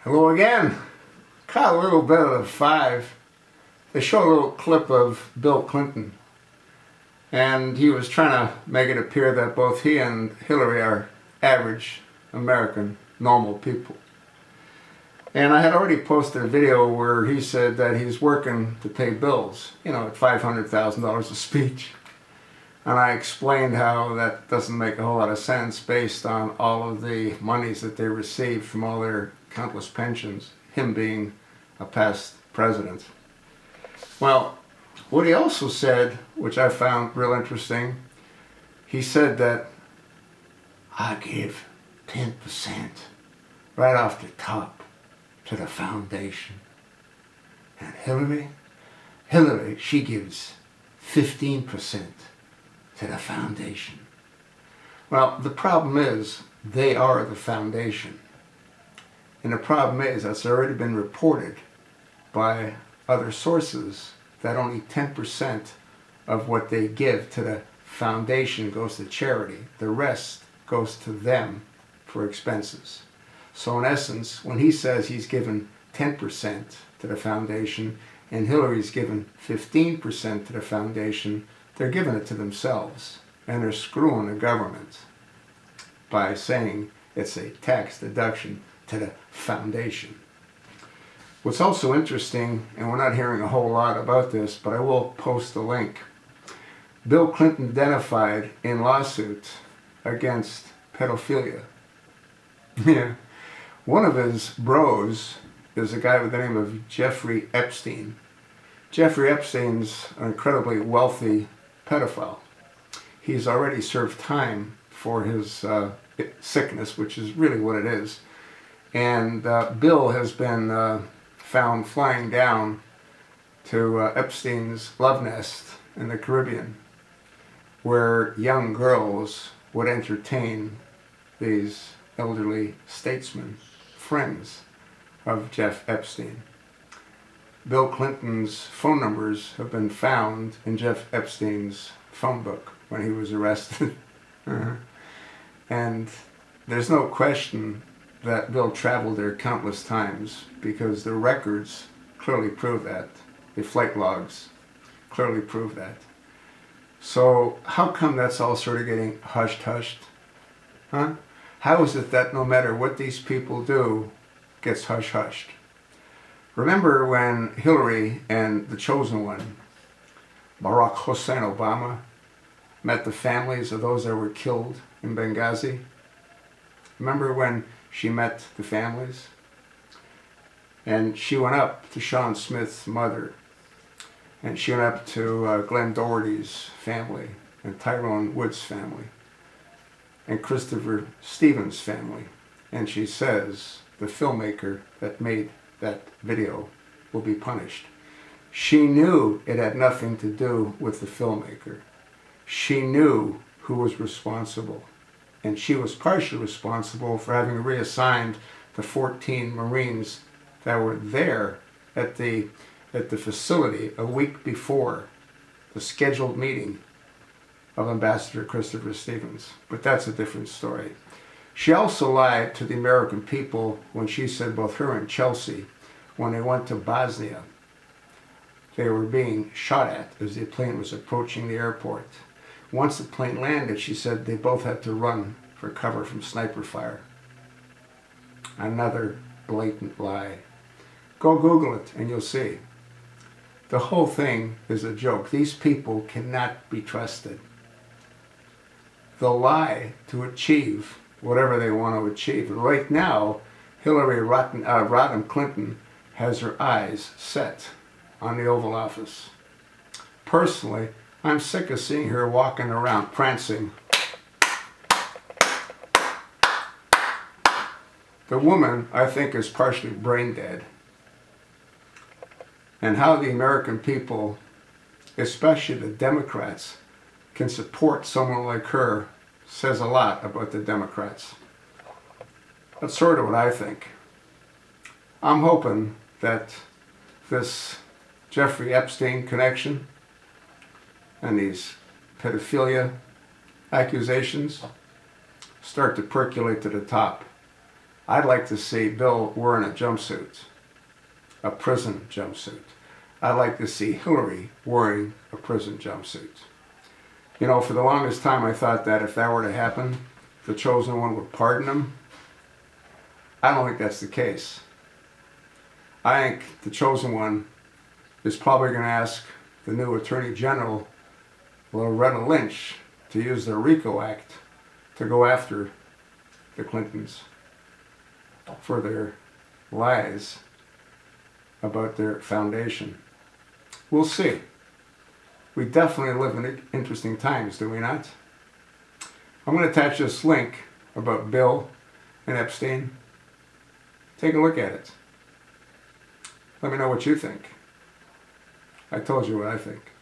Hello again. Caught a little bit of the five. They show a little clip of Bill Clinton, and he was trying to make it appear that both he and Hillary are average American, normal people. And I had already posted a video where he said that he's working to pay bills, at $500,000 a speech. And I explained how that doesn't make a whole lot of sense based on all of the monies that they received from all their countless pensions, him being a past president. Well, what he also said, which I found real interesting, he said that I give 10% right off the top to the foundation. And Hillary, she gives 15% to the foundation. Well, the problem is they are the foundation. And the problem is that's already been reported by other sources that only 10% of what they give to the foundation goes to charity. The rest goes to them for expenses. So in essence, when he says he's given 10% to the foundation and Hillary's given 15% to the foundation, they're giving it to themselves, and they're screwing the government by saying it's a tax deduction to the foundation. What's also interesting, and we're not hearing a whole lot about this, but I will post a link. Bill Clinton identified in lawsuit against pedophilia. Yeah. One of his bros is a guy with the name of Jeffrey Epstein. Jeffrey Epstein's an incredibly wealthy pedophile. He's already served time for his sickness, which is really what it is. And Bill has been found flying down to Epstein's love nest in the Caribbean, where young girls would entertain these elderly statesmen, friends of Jeff Epstein. Bill Clinton's phone numbers have been found in Jeff Epstein's phone book when he was arrested. And there's no question that Bill traveled there countless times because the records clearly prove that. The flight logs clearly prove that. So how come that's all sort of getting hushed? Huh? How is it that no matter what these people do, gets hushed? Remember when Hillary and the chosen one, Barack Hussein Obama, met the families of those that were killed in Benghazi? Remember when she met the families? And she went up to Sean Smith's mother, and she went up to Glenn Doherty's family, and Tyrone Wood's family, and Christopher Stevens' family. And she says the filmmaker that made that video will be punished. She knew it had nothing to do with the filmmaker. She knew who was responsible. And she was partially responsible for having reassigned the 14 Marines that were there at the facility a week before the scheduled meeting of Ambassador Christopher Stevens. But that's a different story. She also lied to the American people when she said both her and Chelsea, when they went to Bosnia, they were being shot at as the plane was approaching the airport. Once the plane landed, she said they both had to run for cover from sniper fire. Another blatant lie. Go Google it and you'll see. The whole thing is a joke. These people cannot be trusted. They'll lie to achieve whatever they want to achieve. And right now, Hillary Rodham Clinton has her eyes set on the Oval Office. Personally, I'm sick of seeing her walking around prancing. The woman, I think, is partially brain dead. And how the American people, especially the Democrats, can support someone like her says a lot about the Democrats. That's sort of what I think. I'm hoping that this Jeffrey Epstein connection and these pedophilia accusations start to percolate to the top. I'd like to see Bill wearing a jumpsuit, a prison jumpsuit. I'd like to see Hillary wearing a prison jumpsuit. You know, for the longest time I thought that if that were to happen, the Chosen One would pardon him. I don't think that's the case. I think the Chosen One is probably going to ask the new Attorney General, Loretta Lynch, to use the RICO Act to go after the Clintons for their lies about their foundation. We'll see. We definitely live in interesting times, do we not? I'm going to attach this link about Bill and Epstein. Take a look at it. Let me know what you think. I told you what I think.